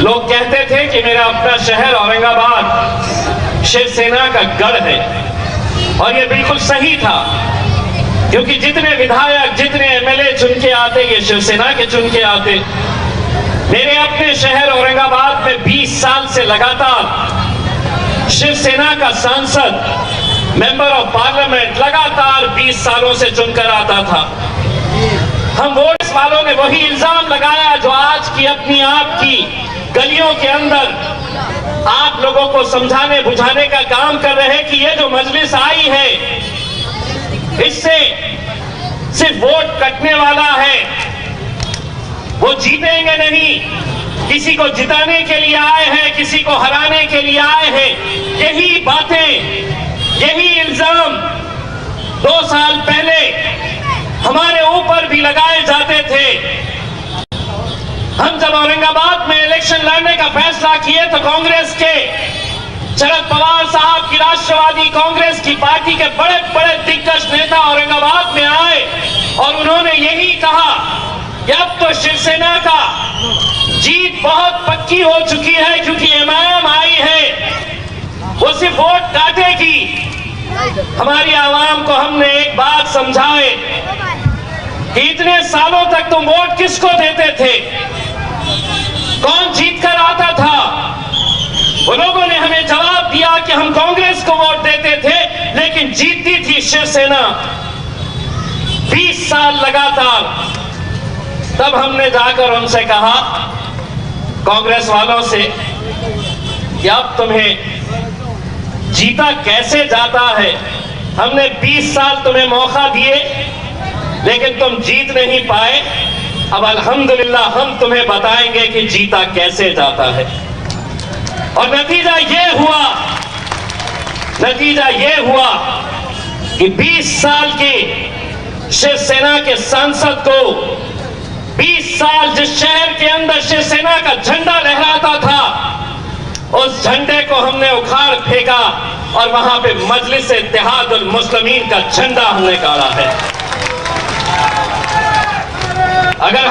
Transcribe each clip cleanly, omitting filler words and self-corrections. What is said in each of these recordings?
लोग कहते थे कि मेरा अपना शहर औरंगाबाद शिवसेना का गढ़ है, और ये बिल्कुल सही था, क्योंकि जितने विधायक, जितने एमएलए चुन के आते, ये शिवसेना के चुन के आते। मेरे अपने शहर औरंगाबाद में 20 साल से लगातार शिवसेना का सांसद, मेंबर ऑफ पार्लियामेंट लगातार 20 सालों से चुनकर आता था। हम वोट वालों ने वही इल्जाम लगाया जो आज की अपनी आपकी गलियों के अंदर आप लोगों को समझाने बुझाने का काम कर रहे हैं कि ये जो मजलिस आई है इससे सिर्फ वोट कटने वाला है, वो जीतेंगे नहीं, किसी को जिताने के लिए आए हैं, किसी को हराने के लिए आए हैं। यही बातें, यही इल्जाम 2 साल पहले हमारे ऊपर भी लगाए जाते थे। हम जब औरंगाबाद में इलेक्शन लड़ने का फैसला किए तो कांग्रेस के शरद पवार साहब की राष्ट्रवादी कांग्रेस की पार्टी के बड़े बड़े दिग्गज नेता औरंगाबाद में आए और उन्होंने यही कहा कि अब तो शिवसेना का जीत बहुत पक्की हो चुकी है, क्योंकि एमआईएम आई है, वो सिर्फ वोट काटेगी। हमारी आवाम को हमने एक बात समझाए कि इतने सालों तक तुम वोट किसको देते थे, कौन जीत कर आता था? वो लोगों ने हमें जवाब दिया कि हम कांग्रेस को वोट देते थे, लेकिन जीतती थी शिवसेना 20 साल लगातार। तब हमने जाकर उनसे कहा, कांग्रेस वालों से, कि अब तुम्हें जीता कैसे जाता है? हमने 20 साल तुम्हें मौका दिए, लेकिन तुम जीत नहीं पाए। अब अल्हम्दुलिल्लाह हम तुम्हें बताएंगे कि जीता कैसे जाता है। और नतीजा ये हुआ कि 20 साल की शिवसेना के सांसद को, 20 साल जिस शहर के अंदर शिवसेना का झंडा लहराता था, उस झंडे को हमने उखाड़ फेंका और वहां पे मजलिस इत्तेहादुल मुस्लिमीन का झंडा हमने गाड़ा है। अगर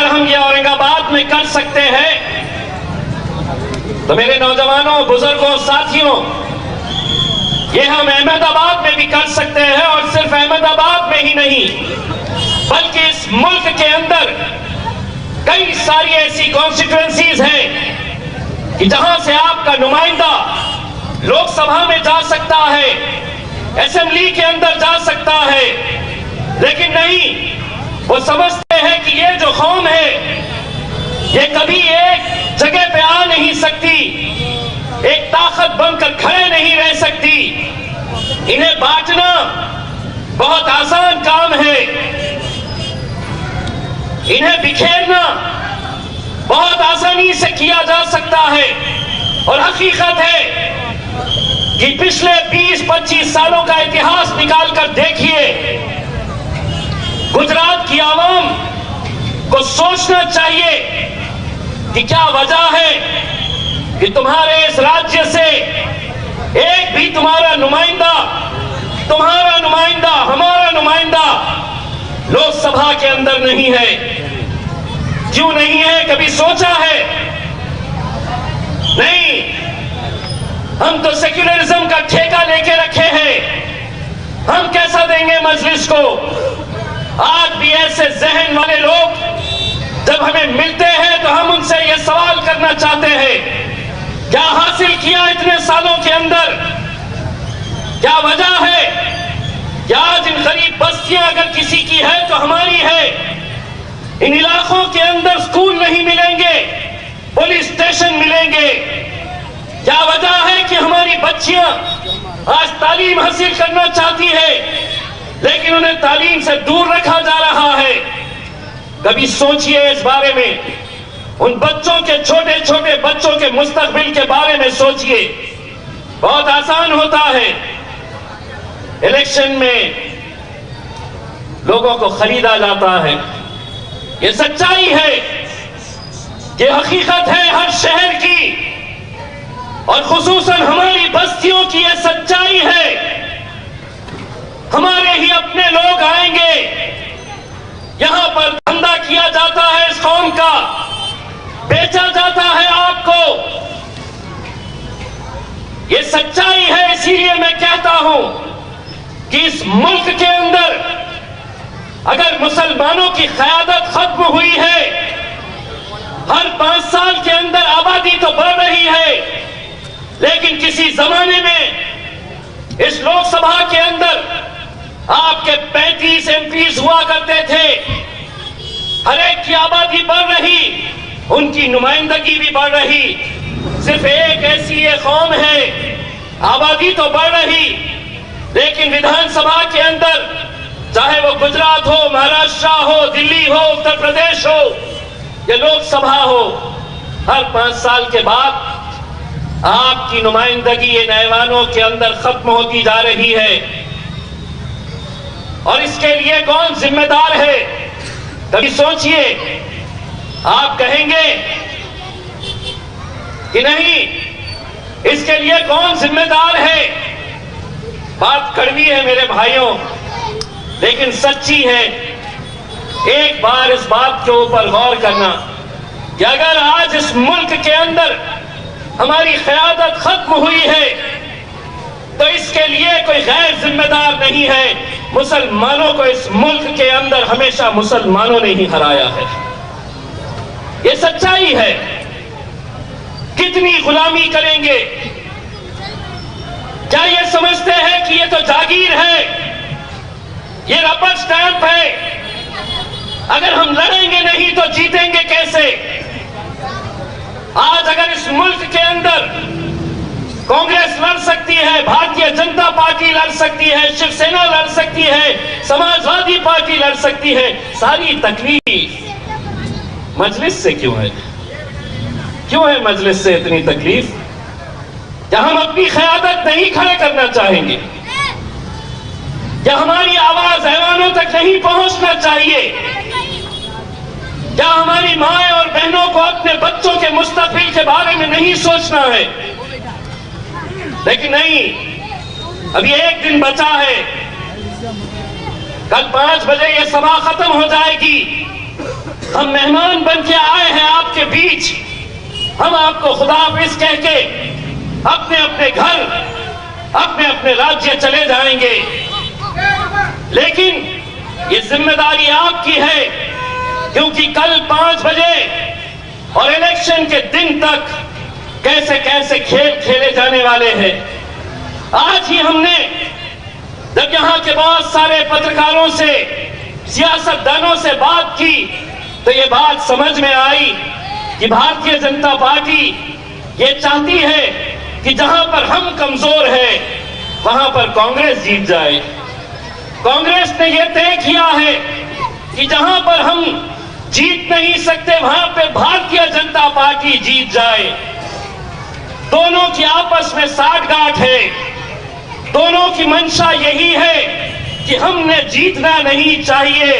हम ये औरंगाबाद में कर सकते हैं, तो मेरे नौजवानों, बुजुर्गों, साथियों, ये हम अहमदाबाद में भी कर सकते हैं। और सिर्फ अहमदाबाद में ही नहीं, बल्कि इस मुल्क के अंदर कई सारी ऐसी कॉन्स्टिट्यूएंसीज हैं कि जहां से आपका नुमाइंदा लोकसभा में जा सकता है, असेंबली के अंदर जा सकता है, लेकिन नहीं, वो समझते हैं कि ये जो कौम है, ये कभी एक जगह पे आ नहीं सकती, एक ताकत बनकर खड़े नहीं रह सकती। इन्हें बांटना बहुत आसान काम है, इन्हें बिखेरना बहुत आसानी से किया जा सकता है। और हकीकत है कि पिछले 20-25 सालों का इतिहास निकाल कर देखिए, गुजरात की आवाम को सोचना चाहिए कि क्या वजह है कि तुम्हारे इस राज्य से एक भी तुम्हारा नुमाइंदा, हमारा नुमाइंदा लोकसभा के अंदर नहीं है। क्यों नहीं है? कभी सोचा है? नहीं। हम तो सेक्युलरिज्म का ठेका लेके रखे हैं, हम कैसा देंगे मजलिस को? आज भी ऐसे जहन वाले लोग जब हमें मिलते हैं तो हम उनसे यह सवाल करना चाहते हैं, क्या हासिल किया इतने सालों के अंदर? क्या वजह है कि आज इन गरीब बस्तियां अगर किसी की है तो हमारी है। इन इलाकों के अंदर स्कूल नहीं मिलेंगे, पुलिस स्टेशन मिलेंगे। क्या वजह है कि हमारी बच्चियां आज तालीम हासिल करना चाहती है, लेकिन उन्हें तालीम से दूर रखा जा रहा है? कभी सोचिए इस बारे में, उन बच्चों के, छोटे छोटे बच्चों के मुस्तकबिल के बारे में सोचिए। बहुत आसान होता है, इलेक्शन में लोगों को खरीदा जाता है। ये सच्चाई है, ये हकीकत है हर शहर की, और खुसूसन हमारी बस्तियों की ये सच्चाई है। हमारे ही अपने लोग आएंगे, यहां पर धंधा किया जाता है इस कौम का, हूं कि इस मुल्क के अंदर अगर मुसलमानों की क़यादत खत्म हुई है, हर 5 साल के अंदर आबादी तो बढ़ रही है, लेकिन किसी जमाने में इस लोकसभा के अंदर आपके 35 एमपीज हुआ करते थे। हर एक की आबादी बढ़ रही, उनकी नुमाइंदगी भी बढ़ रही। सिर्फ एक ऐसी ये कौम है, आबादी तो बढ़ रही, लेकिन विधानसभा के अंदर चाहे वो गुजरात हो, महाराष्ट्र हो, दिल्ली हो, उत्तर प्रदेश हो या लोकसभा हो, हर 5 साल के बाद आपकी नुमाइंदगी ये नौजवानों के अंदर खत्म होती जा रही है। और इसके लिए कौन जिम्मेदार है? कभी सोचिए। आप कहेंगे कि नहीं, इसके लिए कौन जिम्मेदार है? बात कड़वी है मेरे भाइयों, लेकिन सच्ची है। एक बार इस बात के ऊपर गौर करना कि अगर आज इस मुल्क के अंदर हमारी क़यादत खत्म हुई है, तो इसके लिए कोई गैर जिम्मेदार नहीं है। मुसलमानों को इस मुल्क के अंदर हमेशा मुसलमानों ने ही हराया है। ये सच्चाई है। कितनी गुलामी करेंगे? क्या ये समझते हैं कि ये तो जागीर है, ये रबर स्टैंप है, अगर हम लड़ेंगे नहीं तो जीतेंगे कैसे? आज अगर इस मुल्क के अंदर कांग्रेस लड़ सकती है, भारतीय जनता पार्टी लड़ सकती है, शिवसेना लड़ सकती है, समाजवादी पार्टी लड़ सकती है, सारी तकलीफ मजलिस से क्यों है? क्यों है मजलिस से इतनी तकलीफ? क्या हम अपनी क़यादत नहीं खड़े करना चाहेंगे? क्या हमारी आवाज ऐवानों तक नहीं पहुंचना चाहिए? क्या हमारी माएं और बहनों को अपने बच्चों के मुस्तकबिल के बारे में नहीं सोचना है? लेकिन नहीं, अभी एक दिन बचा है। कल 5 बजे ये सभा खत्म हो जाएगी। हम मेहमान बन के आए हैं आपके बीच। हम आपको खुदाफिज कह के अपने अपने घर, अपने अपने राज्य चले जाएंगे। लेकिन ये जिम्मेदारी आपकी है, क्योंकि कल 5 बजे और इलेक्शन के दिन तक कैसे कैसे खेल खेले जाने वाले हैं। आज ही हमने जब यहां के बहुत सारे पत्रकारों से, सियासतदानों से बात की, तो ये बात समझ में आई कि भारतीय जनता पार्टी ये चाहती है कि जहां पर हम कमजोर हैं वहां पर कांग्रेस जीत जाए। कांग्रेस ने यह तय किया है कि जहां पर हम जीत नहीं सकते वहां पर भारतीय जनता पार्टी जीत जाए। दोनों की आपस में साठगांठ है। दोनों की मंशा यही है कि हमने जीतना नहीं चाहिए,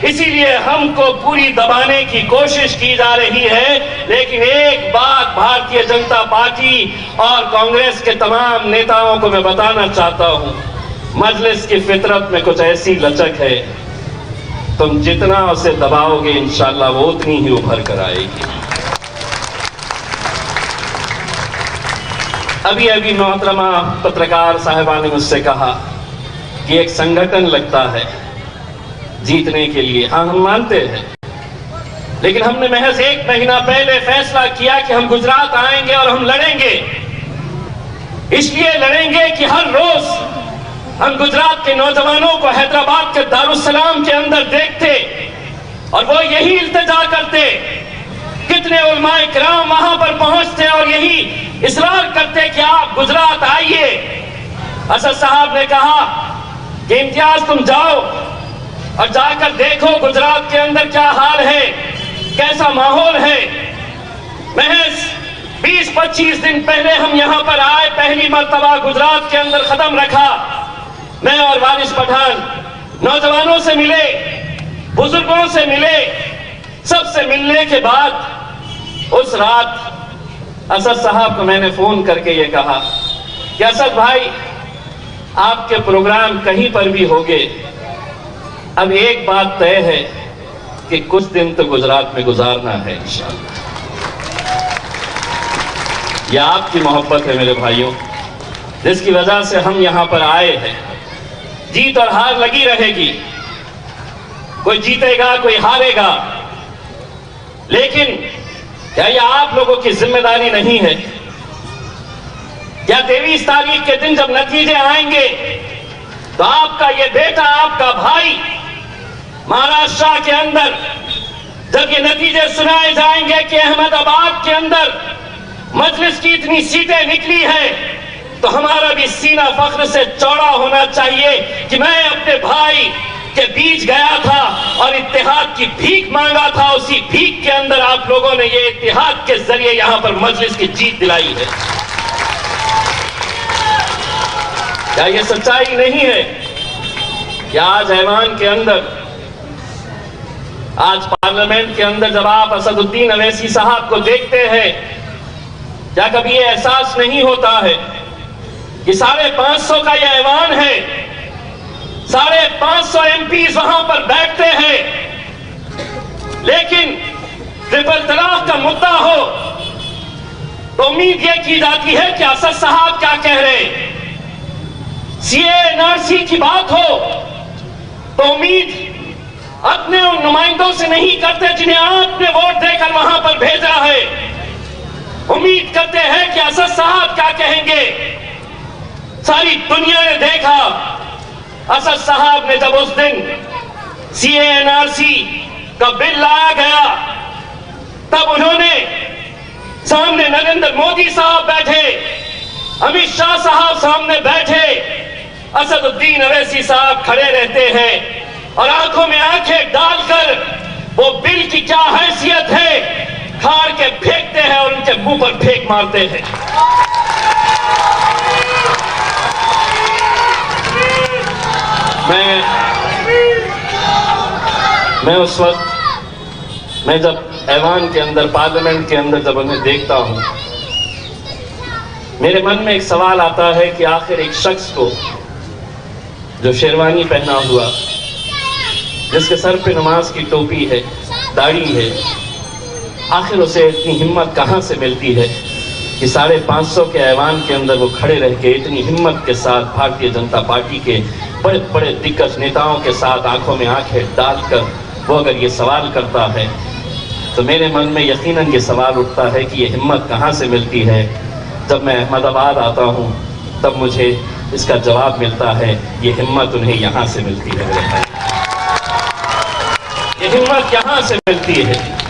इसीलिए हमको पूरी दबाने की कोशिश की जा रही है। लेकिन एक बात भारतीय जनता पार्टी और कांग्रेस के तमाम नेताओं को मैं बताना चाहता हूं, मजलिस की फितरत में कुछ ऐसी लचक है, तुम जितना उसे दबाओगे इंशाअल्लाह वो उतनी ही उभर कर आएगी। अभी अभी मोहतरमा पत्रकार साहिबा ने मुझसे कहा कि एक संगठन लगता है जीतने के लिए। हाँ, हम मानते हैं, लेकिन हमने महज 1 महीना पहले फैसला किया कि हम गुजरात आएंगे और हम लड़ेंगे। इसलिए लड़ेंगे कि हर रोज हम गुजरात के नौजवानों को हैदराबाद के दारुस्सलाम के अंदर देखते और वो यही इल्तिजा करते। कितने उलमाए किराम वहां पर पहुंचते और यही इसरार करते कि आप गुजरात आइए। असद साहब ने कहा कि इम्तियाज तुम जाओ और जाकर देखो गुजरात के अंदर क्या हाल है, कैसा माहौल है। महज 20-25 दिन पहले हम यहां पर आए, पहली मर्तबा गुजरात के अंदर कदम रखा। मैं और वारिस पठान नौजवानों से मिले, बुजुर्गों से मिले। सबसे मिलने के बाद उस रात असद साहब को मैंने फोन करके ये कहा कि असद भाई, आपके प्रोग्राम कहीं पर भी होंगे, अब एक बात तय है कि कुछ दिन तो गुजरात में गुजारना है इंशाअल्लाह। यह आपकी मोहब्बत है मेरे भाइयों, जिसकी वजह से हम यहां पर आए हैं। जीत और हार लगी रहेगी, कोई जीतेगा कोई हारेगा, लेकिन क्या यह आप लोगों की जिम्मेदारी नहीं है? क्या 23 तारीख के दिन जब नतीजे आएंगे तो आपका ये बेटा, आपका भाई महाराष्ट्र के अंदर जब ये नतीजे सुनाए जाएंगे कि अहमदाबाद के अंदर मजलिस की इतनी सीटें निकली है, तो हमारा भी सीना फख्र से चौड़ा होना चाहिए कि मैं अपने भाई के बीच गया था और इत्तेहाद की भीख मांगा था। उसी भीख के अंदर आप लोगों ने ये इत्तेहाद के जरिए यहां पर मजलिस की जीत दिलाई है। क्या ये सच्चाई नहीं है कि आज ऐवान के अंदर, आज पार्लियामेंट के अंदर जब आप असदुद्दीन अवैसी साहब को देखते हैं, क्या कभी ये एहसास नहीं होता है कि 550 का ये ऐवान है, 550 एमपीज वहां पर बैठते हैं, लेकिन ट्रिपल तलाक का मुद्दा हो तो उम्मीद यह की जाती है कि असद साहब क्या कह रहे हैं। सीए एनआरसी की बात हो तो उम्मीद अपने उन नुमाइंदों से नहीं करते जिन्हें आपने वोट देकर वहां पर भेजा है। उम्मीद करते हैं कि असद साहब क्या कहेंगे। सारी दुनिया ने देखा असद साहब ने जब उस दिन सीए एनआरसी का बिल लाया गया, तब उन्होंने सामने नरेंद्र मोदी साहब बैठे, अमित शाह साहब सामने बैठे, असदुद्दीन अवैसी साहब खड़े रहते हैं और आंखों में आंखें डालकर वो बिल की क्या हैसियत है खाड़ के फेंकते हैं और उनके मुंह पर फेंक मारते हैं। मैं उस वक्त, मैं जब ऐवान के अंदर, पार्लियामेंट के अंदर जब उन्हें देखता हूं, मेरे मन में एक सवाल आता है कि आखिर एक शख्स को जो शेरवानी पहना हुआ, जिसके सर पे नमाज की टोपी है, दाढ़ी है, आखिर उसे इतनी हिम्मत कहां से मिलती है कि 550 के ऐवान के अंदर वो खड़े रह के इतनी हिम्मत के साथ भारतीय जनता पार्टी के बड़े बड़े दिग्गज नेताओं के साथ आंखों में आंखें डालकर वो अगर ये सवाल करता है, तो मेरे मन में यकीनन ये सवाल उठता है कि ये हिम्मत कहाँ से मिलती है। जब मैं अहमदाबाद आता हूँ तब मुझे इसका जवाब मिलता है, ये हिम्मत उन्हें यहाँ से मिलती है। ये हिम्मत यहाँ से मिलती है।